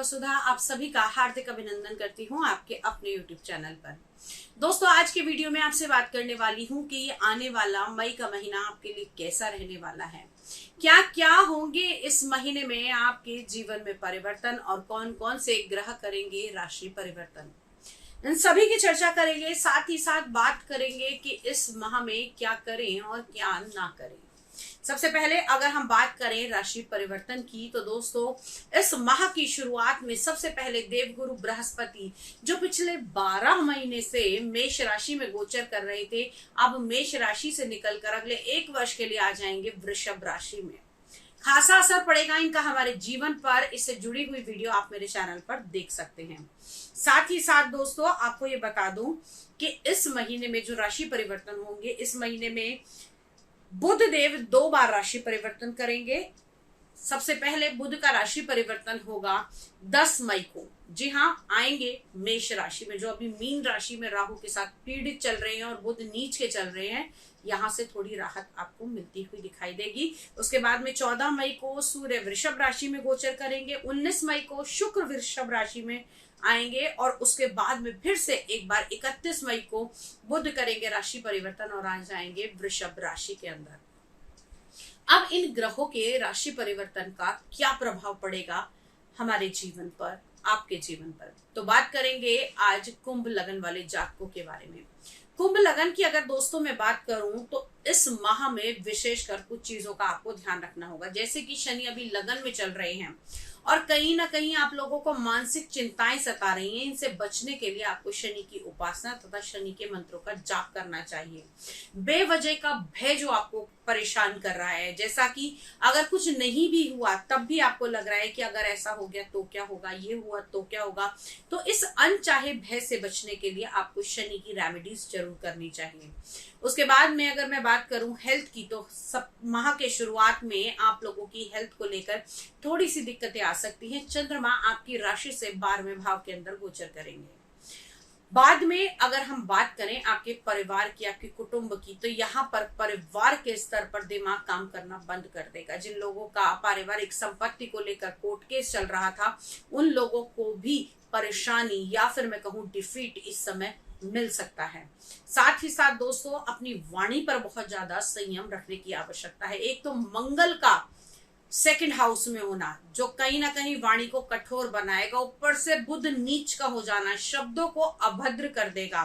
वसुधा आप सभी का हार्दिक अभिनंदन करती हूँ आपके अपने YouTube चैनल पर। दोस्तों, आज के वीडियो में आपसे बात करने वाली हूँ कि ये आने वाला मई का महीना आपके लिए कैसा रहने वाला है, क्या क्या होंगे इस महीने में आपके जीवन में परिवर्तन और कौन कौन से ग्रह करेंगे राशि परिवर्तन। इन सभी की चर्चा करेंगे, साथ ही साथ बात करेंगे कि इस माह में क्या करें और क्या ना करें। सबसे पहले अगर हम बात करें राशि परिवर्तन की, तो दोस्तों इस माह की शुरुआत में सबसे पहले देवगुरु बृहस्पति जो पिछले 12 महीने से मेष राशि में गोचर कर रहे थे, अब मेष राशि से निकलकर अगले 1 वर्ष के लिए आ जाएंगे वृषभ राशि में। खासा असर पड़ेगा इनका हमारे जीवन पर। इससे जुड़ी हुई वीडियो आप मेरे चैनल पर देख सकते हैं। साथ ही साथ दोस्तों आपको ये बता दूं कि इस महीने में जो राशि परिवर्तन होंगे, इस महीने में बुध देव 2 बार राशि परिवर्तन करेंगे। सबसे पहले बुध का राशि परिवर्तन होगा 10 मई को। जी हाँ, आएंगे मेष राशि में। जो अभी मीन राशि में राहु के साथ पीड़ित चल रहे हैं और बुध नीच के चल रहे हैं, यहां से थोड़ी राहत आपको मिलती हुई दिखाई देगी। उसके बाद में 14 मई को सूर्य वृषभ राशि में गोचर करेंगे। 19 मई को शुक्र वृषभ राशि में आएंगे और उसके बाद में फिर से एक बार 31 मई को बुध करेंगे राशि परिवर्तन और आ जाएंगे वृषभ राशि के अंदर। अब इन ग्रहों के राशि परिवर्तन का क्या प्रभाव पड़ेगा हमारे जीवन पर, आपके जीवन पर, तो बात करेंगे आज कुंभ लगन वाले जातकों के बारे में। कुंभ लगन की अगर दोस्तों मैं बात करूं तो इस माह में विशेषकर कुछ चीजों का आपको ध्यान रखना होगा। जैसे कि शनि अभी लगन में चल रहे हैं और कहीं ना कहीं आप लोगों को मानसिक चिंताएं सता रही हैं। इनसे बचने के लिए आपको शनि की उपासना तथा शनि के मंत्रों का जाप करना चाहिए। बेवजह का भय जो आपको परेशान कर रहा है, जैसा कि अगर कुछ नहीं भी हुआ तब भी आपको लग रहा है कि अगर ऐसा हो गया तो क्या होगा, ये हुआ तो क्या होगा, तो इस अनचाहे भय से बचने के लिए आपको शनि की रेमेडीज जरूर करनी चाहिए। उसके बाद में अगर मैं बात करूं हेल्थ की, तो सब माह के शुरुआत में आप लोगों की हेल्थ को लेकर थोड़ी सी दिक्कतें आ सकती हैं। चंद्रमा आपकी राशि से 12वें भाव के अंदर गोचर करेंगे। बाद में अगर हम बात करें आपके परिवार की, आपके कुटुंब की, तो यहाँ पर परिवार के स्तर पर दिमाग काम करना बंद कर देगा। जिन लोगों का पारिवारिक संपत्ति को लेकर कोर्ट केस चल रहा था, उन लोगों को भी परेशानी या फिर मैं कहूँ डिफीट इस समय मिल सकता है। साथ ही साथ दोस्तों अपनी वाणी पर बहुत ज्यादा संयम रखने की आवश्यकता है। एक तो मंगल का 2nd हाउस में होना जो कहीं ना कहीं वाणी को कठोर बनाएगा, ऊपर से बुध नीच का हो जाना शब्दों को अभद्र कर देगा,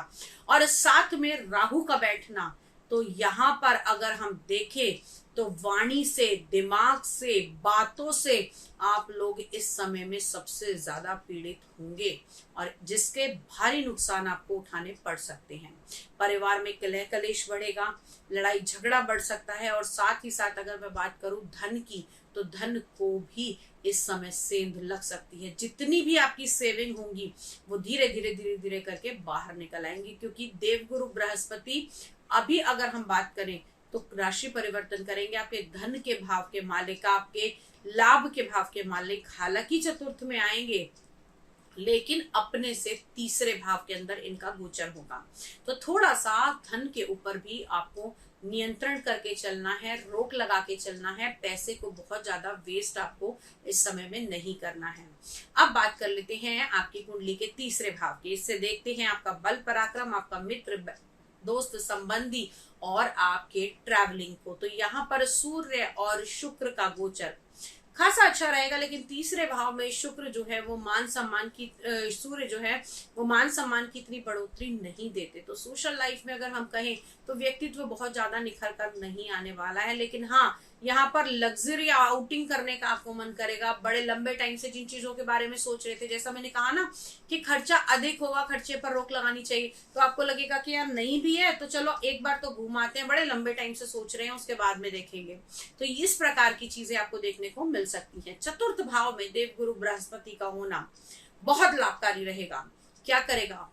और साथ में राहु का बैठना, तो यहाँ पर अगर हम देखें तो वाणी से, दिमाग से, बातों से आप लोग इस समय में सबसे ज्यादा पीड़ित होंगे और जिसके भारी नुकसान आपको उठाने पड़ सकते हैं। परिवार में कलह कलेश बढ़ेगा, लड़ाई झगड़ा बढ़ सकता है, और साथ ही साथ अगर मैं बात करूं धन की, तो धन को भी इस समय सेंध लग सकती है। जितनी भी आपकी सेविंग होंगी वो धीरे धीरे करके बाहर निकल आएंगी, क्योंकि देवगुरु बृहस्पति अभी अगर हम बात करें तो राशि परिवर्तन करेंगे आपके धन के भाव के मालिक, आपके लाभ के भाव के मालिक। हालांकि चतुर्थ में आएंगे लेकिन अपने से 3रे भाव के अंदर इनका गोचर होगा, तो थोड़ा सा धन के ऊपर भी आपको नियंत्रण करके चलना है, रोक लगा के चलना है। पैसे को बहुत ज्यादा वेस्ट आपको इस समय में नहीं करना है। अब बात कर लेते हैं आपकी कुंडली के 3रे भाव की। इससे देखते हैं आपका बल पराक्रम, आपका मित्र दोस्त संबंधी और आपके ट्रैवलिंग को। तो यहाँ पर सूर्य और शुक्र का गोचर खासा अच्छा रहेगा, लेकिन 3रे भाव में शुक्र जो है वो मान सम्मान की, सूर्य जो है वो मान सम्मान की इतनी बढ़ोतरी नहीं देते। तो सोशल लाइफ में अगर हम कहें तो व्यक्तित्व बहुत ज्यादा निखर कर नहीं आने वाला है, लेकिन हाँ यहाँ पर लग्जरी आउटिंग करने का आपको मन करेगा। बड़े लंबे टाइम से जिन चीजों के बारे में सोच रहे थे, जैसा मैंने कहा ना कि खर्चा अधिक होगा, खर्चे पर रोक लगानी चाहिए, तो आपको लगेगा कि यार नहीं भी है तो चलो एक बार तो घूमाते हैं, बड़े लंबे टाइम से सोच रहे हैं उसके बाद में देखेंगे। तो इस प्रकार की चीजें आपको देखने को मिल सकती हैं। चतुर्थ भाव में देवगुरु बृहस्पति का होना बहुत लाभकारी रहेगा। क्या करेगा?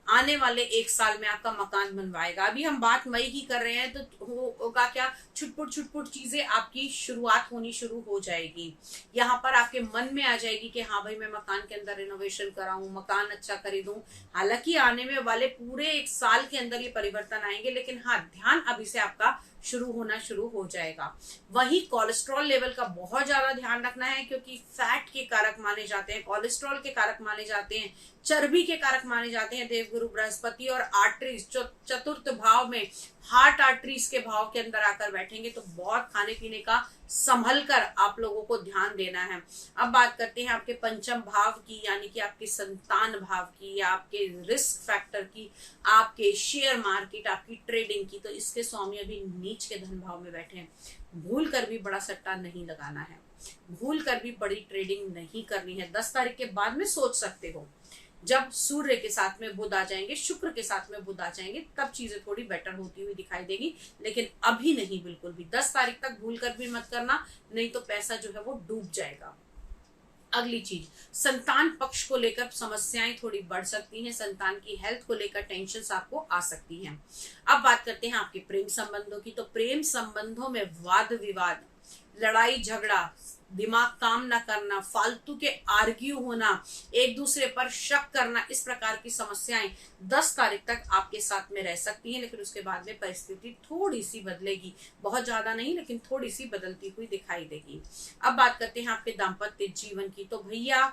आने वाले 1 साल में आपका मकान बनवाएगा। अभी हम बात मई की कर रहे हैं तो होगा क्या, छुटपुट छुटपुट चीजें आपकी शुरुआत होनी शुरू हो जाएगी। यहाँ पर आपके मन में आ जाएगी कि हाँ भाई मैं मकान के अंदर रिनोवेशन कराऊं, मकान अच्छा खरीदूं। हालांकि आने में वाले पूरे 1 साल के अंदर ये परिवर्तन आएंगे, लेकिन हाँ ध्यान अभी से आपका शुरू होना शुरू हो जाएगा। वही कोलेस्ट्रॉल लेवल का बहुत ज्यादा ध्यान रखना है, क्योंकि फैट के कारक माने जाते हैं, कोलेस्ट्रॉल के कारक माने जाते हैं, चर्बी के कारक माने जाते हैं देवगुरु बृहस्पति। और आर्टरीज चतुर्थ भाव में हार्ट आर्टरीज के भाव के अंदर आकर बैठेंगे, तो बहुत खाने पीने का संभल कर आप लोगों को ध्यान देना है। अब बात करते हैं आपके पंचम भाव की, यानी कि आपके संतान भाव की, या आपके रिस्क फैक्टर की, आपके शेयर मार्केट, आपकी ट्रेडिंग की। तो इसके स्वामी अभी नीच के धन भाव में बैठे हैं। भूल कर भी बड़ा सट्टा नहीं लगाना है, भूल कर भी बड़ी ट्रेडिंग नहीं करनी है। 10 तारीख के बाद में सोच सकते हो, जब सूर्य के साथ में बुध आ जाएंगे, शुक्र के साथ में बुध आ जाएंगे, तब चीजें थोड़ी बेटर होती हुई दिखाई देगी, लेकिन अभी नहीं, बिल्कुल भी। 10 तारीख तक भूल कर भी मत करना, नहीं तो पैसा जो है वो डूब जाएगा। अगली चीज, संतान पक्ष को लेकर समस्याएं थोड़ी बढ़ सकती हैं, संतान की हेल्थ को लेकर टेंशन आपको आ सकती हैं। अब बात करते हैं आपके प्रेम संबंधों की। तो प्रेम संबंधों में वाद विवाद, लड़ाई झगड़ा, दिमाग काम ना करना, फालतू के आर्ग्यू होना, एक दूसरे पर शक करना, इस प्रकार की समस्याएं 10 तारीख तक आपके साथ में रह सकती हैं। लेकिन उसके बाद में परिस्थिति थोड़ी सी बदलेगी, बहुत ज्यादा नहीं, लेकिन थोड़ी सी बदलती हुई दिखाई देगी। अब बात करते हैं आपके दाम्पत्य जीवन की। तो भैया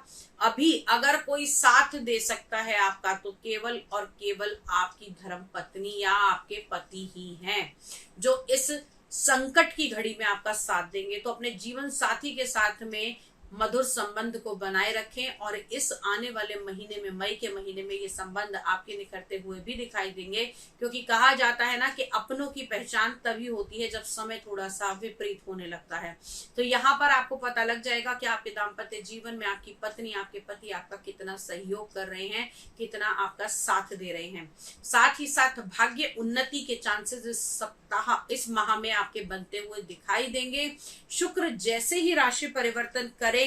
अभी अगर कोई साथ दे सकता है आपका, तो केवल और केवल आपकी धर्म पत्नी या आपके पति ही हैं, जो इस संकट की घड़ी में आपका साथ देंगे। तो अपने जीवन साथी के साथ में मधुर संबंध को बनाए रखें, और इस आने वाले महीने में, मई के महीने में, ये संबंध आपके निखरते हुए भी दिखाई देंगे। क्योंकि कहा जाता है ना कि अपनों की पहचान तभी होती है जब समय थोड़ा सा विपरीत होने लगता है। तो यहाँ पर आपको पता लग जाएगा कि आपके दाम्पत्य जीवन में आपकी पत्नी, आपके पति आपका कितना सहयोग कर रहे हैं, कितना आपका साथ दे रहे हैं। साथ ही साथ भाग्य उन्नति के चांसेस इस सप्ताह, इस माह में आपके बनते हुए दिखाई देंगे। शुक्र जैसे ही राशि परिवर्तन करेंगे,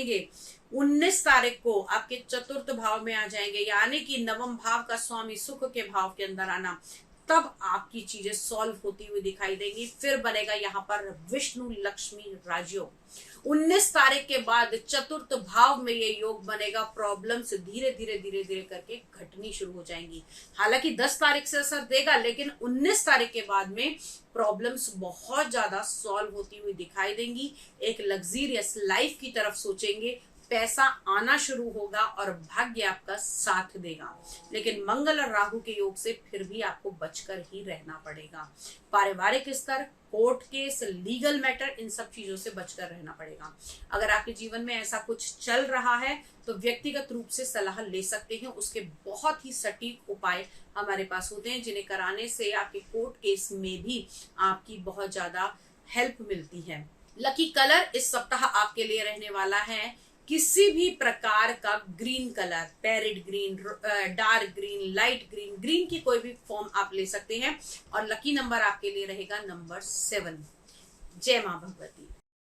19 तारीख को आपके चतुर्थ भाव में आ जाएंगे, यानी कि नवम भाव का स्वामी सुख के भाव के अंदर आना, तब आपकी चीजें सॉल्व होती हुई दिखाई देंगी। फिर बनेगा यहाँ पर विष्णु लक्ष्मी राजयोग। 19 तारीख के बाद चतुर्थ भाव में ये योग बनेगा। प्रॉब्लम्स धीरे धीरे धीरे धीरे करके घटनी शुरू हो जाएंगी। हालांकि 10 तारीख से असर देगा, लेकिन 19 तारीख के बाद में प्रॉब्लम्स बहुत ज्यादा सॉल्व होती हुई दिखाई देंगी। एक लग्जरियस लाइफ की तरफ सोचेंगे, पैसा आना शुरू होगा और भाग्य आपका साथ देगा। लेकिन मंगल और राहु के योग से फिर भी आपको बचकर ही रहना पड़ेगा। पारिवारिक स्तर, कोर्ट केस, लीगल मैटर, इन सब चीजों से बचकर रहना पड़ेगा। अगर आपके जीवन में ऐसा कुछ चल रहा है तो व्यक्तिगत रूप से सलाह ले सकते हैं। उसके बहुत ही सटीक उपाय हमारे पास होते हैं, जिन्हें कराने से आपके कोर्ट केस में भी आपकी बहुत ज्यादा हेल्प मिलती है। लकी कलर इस सप्ताह आपके लिए रहने वाला है किसी भी प्रकार का green colour, parrot green, dark green, light green, green की कोई भी फॉर्म आप ले सकते हैं। और लकी नंबर आपके लिए रहेगा नंबर 7। जय मां भगवती।